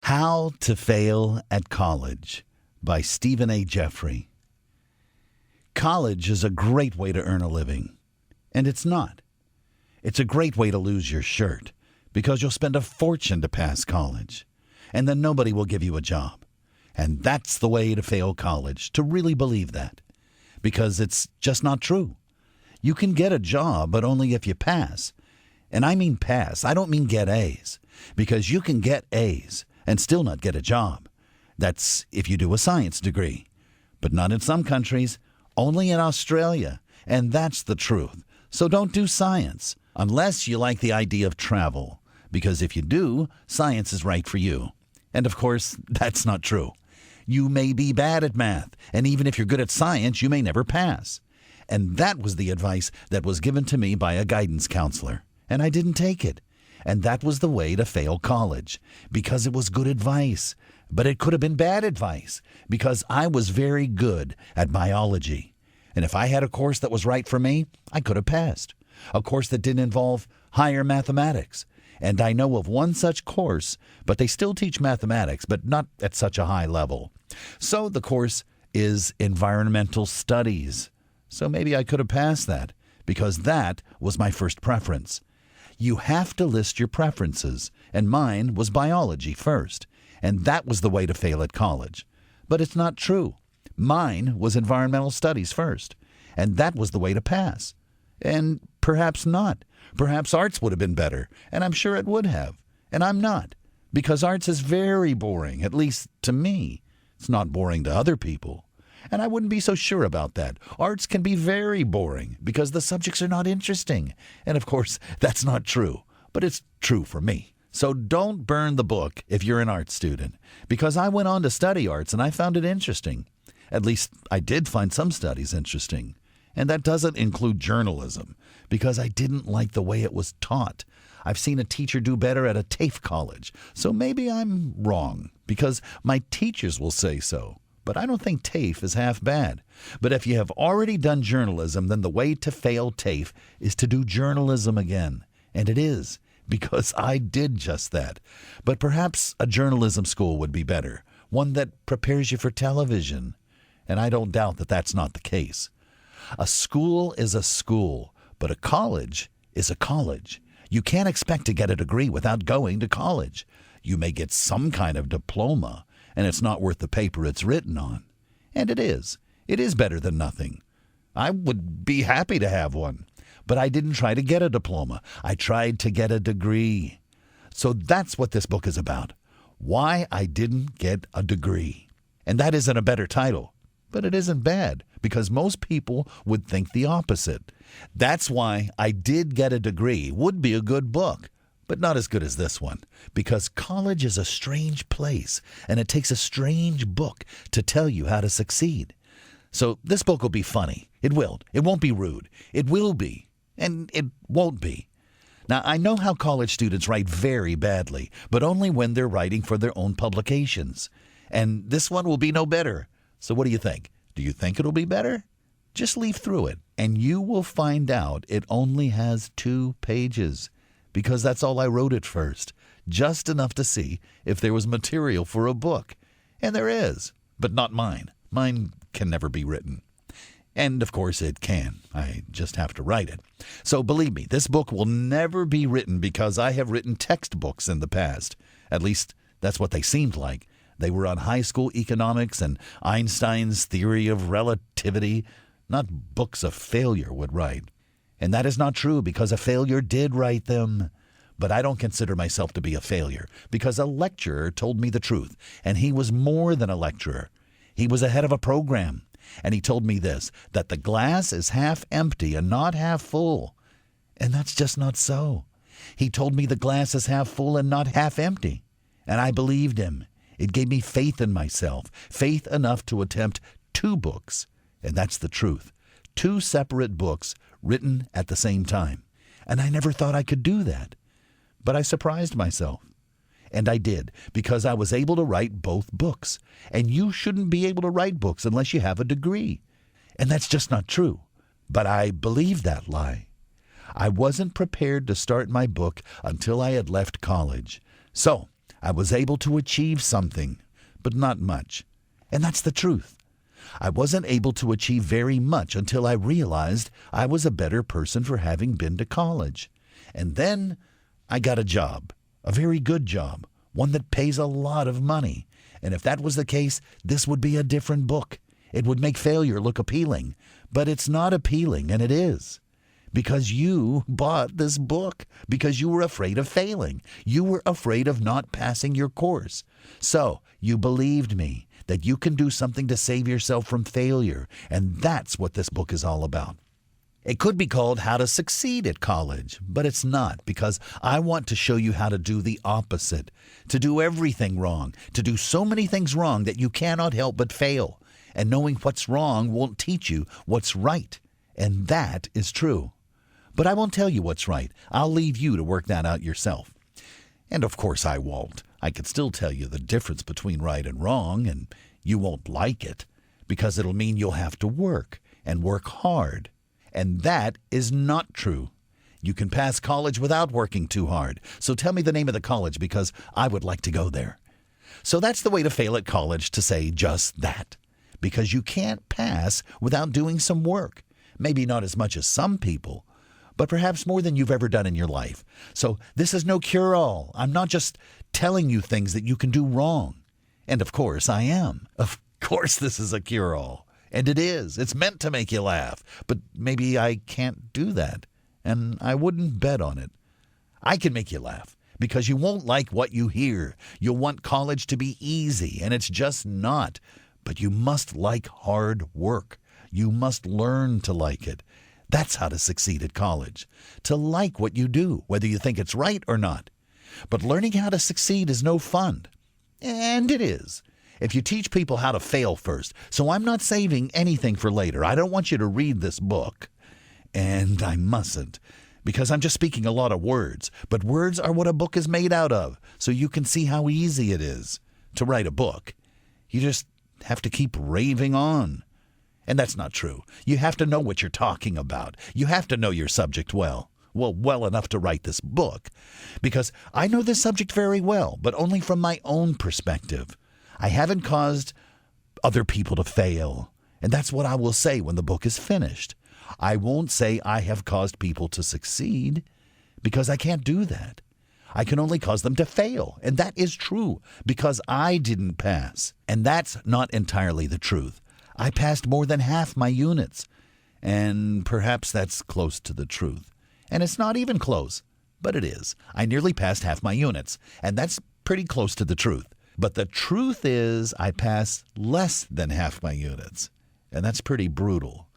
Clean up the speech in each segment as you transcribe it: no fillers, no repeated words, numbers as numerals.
How to Fail at College by Stephen A. Jeffrey. College is a great way to earn a living, and it's not. It's a great way to lose your shirt because you'll spend a fortune to pass college, and then nobody will give you a job. And that's the way to fail college, to really believe that, because it's just not true. You can get a job, but only if you pass. And I mean pass. I don't mean get A's, because you can get A's and still not get a job. That's if you do a science degree. But not in some countries, only in Australia. And that's the truth. So don't do science unless you like the idea of travel, because if you do, science is right for you. And of course, that's not true. You may be bad at math, and even if you're good at science, you may never pass. And that was the advice that was given to me by a guidance counselor, and I didn't take it. And that was the way to fail college, because it was good advice. But it could have been bad advice, because I was very good at biology. And if I had a course that was right for me, I could have passed. A course that didn't involve higher mathematics. And I know of one such course, but they still teach mathematics, but not at such a high level. So the course is environmental studies. So maybe I could have passed that, because that was my first preference. You have to list your preferences, and mine was biology first, and that was the way to fail at college. But it's not true. Mine was environmental studies first, and that was the way to pass. And perhaps not. Perhaps arts would have been better, and I'm sure it would have. And I'm not, because arts is very boring, at least to me. It's not boring to other people. And I wouldn't be so sure about that. Arts can be very boring because the subjects are not interesting. And of course, that's not true, but it's true for me. So don't burn the book if you're an art student, because I went on to study arts and I found it interesting. At least I did find some studies interesting. And that doesn't include journalism, because I didn't like the way it was taught. I've seen a teacher do better at a TAFE college, so maybe I'm wrong, because my teachers will say so. But I don't think TAFE is half bad. But if you have already done journalism, then the way to fail TAFE is to do journalism again. And it is, because I did just that. But perhaps a journalism school would be better, one that prepares you for television. And I don't doubt that that's not the case. A school is a school, but a college is a college. You can't expect to get a degree without going to college. You may get some kind of diploma, and it's not worth the paper it's written on. And it is. It is better than nothing. I would be happy to have one. But I didn't try to get a diploma. I tried to get a degree. So that's what this book is about. Why I didn't get a degree. And that isn't a better title. But it isn't bad, because most people would think the opposite. That's why I Did Get a Degree would be a good book. But not as good as this one, because college is a strange place, and it takes a strange book to tell you how to succeed. So this book will be funny. It will. It won't be rude. It will be. And it won't be. Now, I know how college students write very badly, but only when they're writing for their own publications. And this one will be no better. So what do you think? Do you think it'll be better? Just leaf through it, and you will find out it only has 2 pages. Because that's all I wrote at first, just enough to see if there was material for a book. And there is, but not mine. Mine can never be written. And of course it can. I just have to write it. So believe me, this book will never be written, because I have written textbooks in the past. At least that's what they seemed like. They were on high school economics and Einstein's theory of relativity, not books a failure would write. And that is not true, because a failure did write them. But I don't consider myself to be a failure, because a lecturer told me the truth, and he was more than a lecturer. He was the head of a program, and he told me this, that the glass is half empty and not half full. And that's just not so. He told me the glass is half full and not half empty, and I believed him. It gave me faith in myself, faith enough to attempt 2 books, and that's the truth. 2 separate books written at the same time. And I never thought I could do that. But I surprised myself. And I did, because I was able to write both books. And you shouldn't be able to write books unless you have a degree. And that's just not true. But I believed that lie. I wasn't prepared to start my book until I had left college. So I was able to achieve something, but not much. And that's the truth. I wasn't able to achieve very much until I realized I was a better person for having been to college. And then I got a job, a very good job, one that pays a lot of money. And if that was the case, this would be a different book. It would make failure look appealing. But it's not appealing, and it is. Because you bought this book, because you were afraid of failing. You were afraid of not passing your course. So you believed me that you can do something to save yourself from failure, and that's what this book is all about. It could be called How to Succeed at College, but it's not, because I want to show you how to do the opposite, to do everything wrong, to do so many things wrong that you cannot help but fail. And knowing what's wrong won't teach you what's right, and that is true. But I won't tell you what's right. I'll leave you to work that out yourself. And of course I won't. I could still tell you the difference between right and wrong, and you won't like it, because it'll mean you'll have to work, and work hard. And that is not true. You can pass college without working too hard. So tell me the name of the college, because I would like to go there. So that's the way to fail at college, to say just that. Because you can't pass without doing some work. Maybe not as much as some people, but perhaps more than you've ever done in your life. So this is no cure-all. I'm not just telling you things that you can do wrong. And of course I am. Of course this is a cure-all. And it is. It's meant to make you laugh. But maybe I can't do that. And I wouldn't bet on it. I can make you laugh because you won't like what you hear. You'll want college to be easy, and it's just not. But you must like hard work. You must learn to like it. That's how to succeed at college. To like what you do, whether you think it's right or not. But learning how to succeed is no fun. And it is. If you teach people how to fail first. So I'm not saving anything for later. I don't want you to read this book. And I mustn't. Because I'm just speaking a lot of words. But words are what a book is made out of. So you can see how easy it is to write a book. You just have to keep raving on. And that's not true. You have to know what you're talking about. You have to know your subject well. Well enough to write this book. Because I know this subject very well, but only from my own perspective. I haven't caused other people to fail. And that's what I will say when the book is finished. I won't say I have caused people to succeed, because I can't do that. I can only cause them to fail. And that is true, because I didn't pass. And that's not entirely the truth. I passed more than half my units, and perhaps that's close to the truth. And it's not even close, but it is. I nearly passed half my units, and that's pretty close to the truth. But the truth is I passed less than half my units, and that's pretty brutal.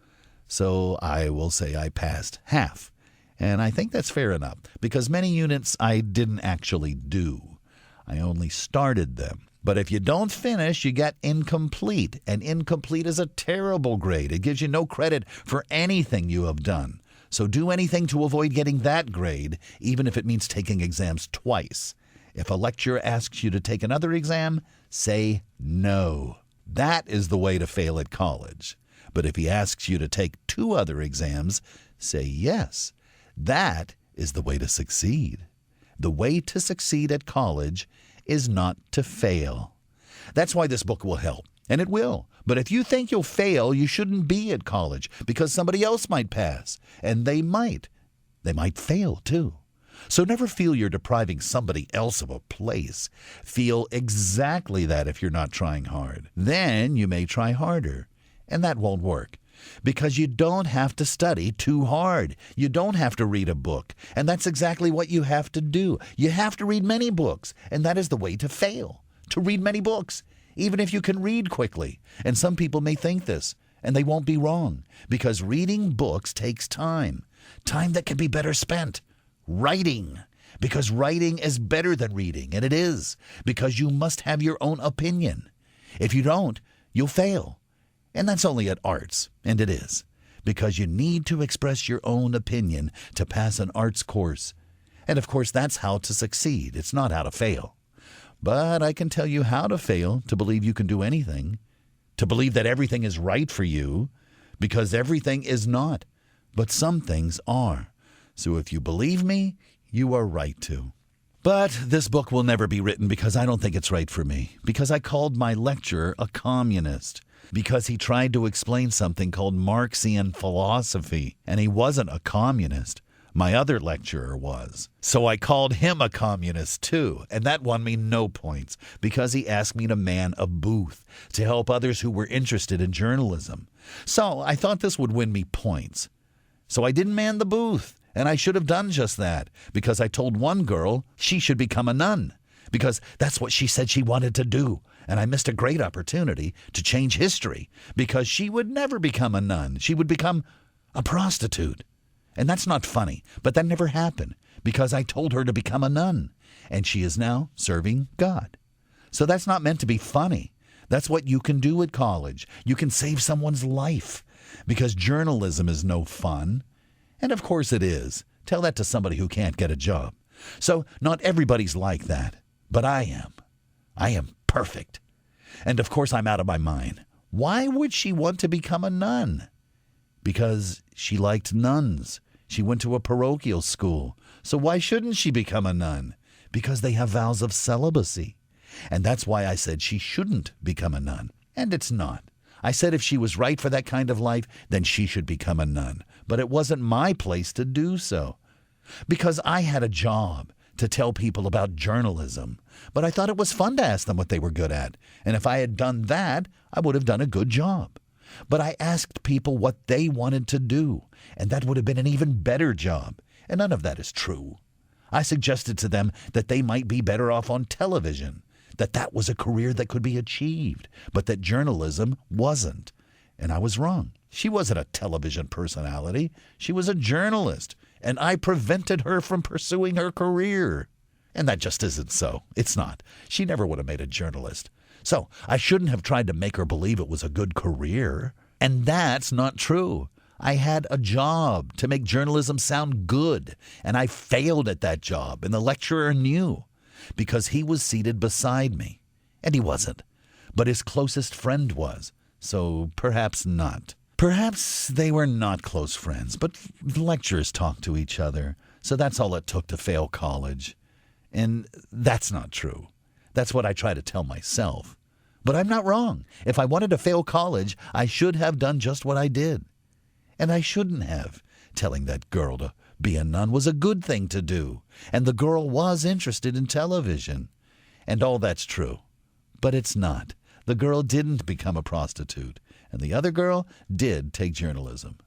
So I will say I passed half, and I think that's fair enough, because many units I didn't actually do. I only started them. But if you don't finish, you get incomplete. And incomplete is a terrible grade. It gives you no credit for anything you have done. So do anything to avoid getting that grade, even if it means taking exams twice. If a lecturer asks you to take another exam, say no. That is the way to fail at college. But if he asks you to take 2 other exams, say yes. That is the way to succeed. The way to succeed at college is not to fail. That's why this book will help, and it will. But if you think you'll fail, you shouldn't be at college, because somebody else might pass, and they might. They might fail, too. So never feel you're depriving somebody else of a place. Feel exactly that if you're not trying hard. Then you may try harder, and that won't work. Because you don't have to study too hard. You don't have to read a book. And that's exactly what you have to do. You have to read many books. And that is the way to fail. To read many books. Even if you can read quickly. And some people may think this. And they won't be wrong. Because reading books takes time. Time that can be better spent. Writing. Because writing is better than reading. And it is. Because you must have your own opinion. If you don't, you'll fail. And that's only at arts, and it is, because you need to express your own opinion to pass an arts course. And of course, that's how to succeed. It's not how to fail. But I can tell you how to fail, to believe you can do anything, to believe that everything is right for you, because everything is not, but some things are. So if you believe me, you are right to. But this book will never be written because I don't think it's right for me. Because I called my lecturer a communist. Because he tried to explain something called Marxian philosophy. And he wasn't a communist. My other lecturer was. So I called him a communist too. And that won me no points. Because he asked me to man a booth to help others who were interested in journalism. So I thought this would win me points. So I didn't man the booth. And I should have done just that, because I told one girl she should become a nun, because that's what she said she wanted to do. And I missed a great opportunity to change history, because she would never become a nun. She would become a prostitute. And that's not funny, but that never happened, because I told her to become a nun, and she is now serving God. So that's not meant to be funny. That's what you can do at college. You can save someone's life, because journalism is no fun. And of course it is. Tell that to somebody who can't get a job. So not everybody's like that, but I am. I am perfect. And of course I'm out of my mind. Why would she want to become a nun? Because she liked nuns. She went to a parochial school. So why shouldn't she become a nun? Because they have vows of celibacy. And that's why I said she shouldn't become a nun. And it's not. I said if she was right for that kind of life, then she should become a nun. But it wasn't my place to do so. Because I had a job to tell people about journalism. But I thought it was fun to ask them what they were good at. And if I had done that, I would have done a good job. But I asked people what they wanted to do. And that would have been an even better job. And none of that is true. I suggested to them that they might be better off on television. That was a career that could be achieved, but that journalism wasn't. And I was wrong. She wasn't a television personality. She was a journalist, and I prevented her from pursuing her career. And that just isn't so. It's not. She never would have made a journalist. So I shouldn't have tried to make her believe it was a good career. And that's not true. I had a job to make journalism sound good, and I failed at that job, and the lecturer knew. Because he was seated beside me. And he wasn't. But his closest friend was. So perhaps not. Perhaps they were not close friends, but lecturers talk to each other. So that's all it took to fail college. And that's not true. That's what I try to tell myself. But I'm not wrong. If I wanted to fail college, I should have done just what I did. And I shouldn't have. Telling that girl to be a nun was a good thing to do, and the girl was interested in television. And all that's true. But it's not. The girl didn't become a prostitute, and the other girl did take journalism.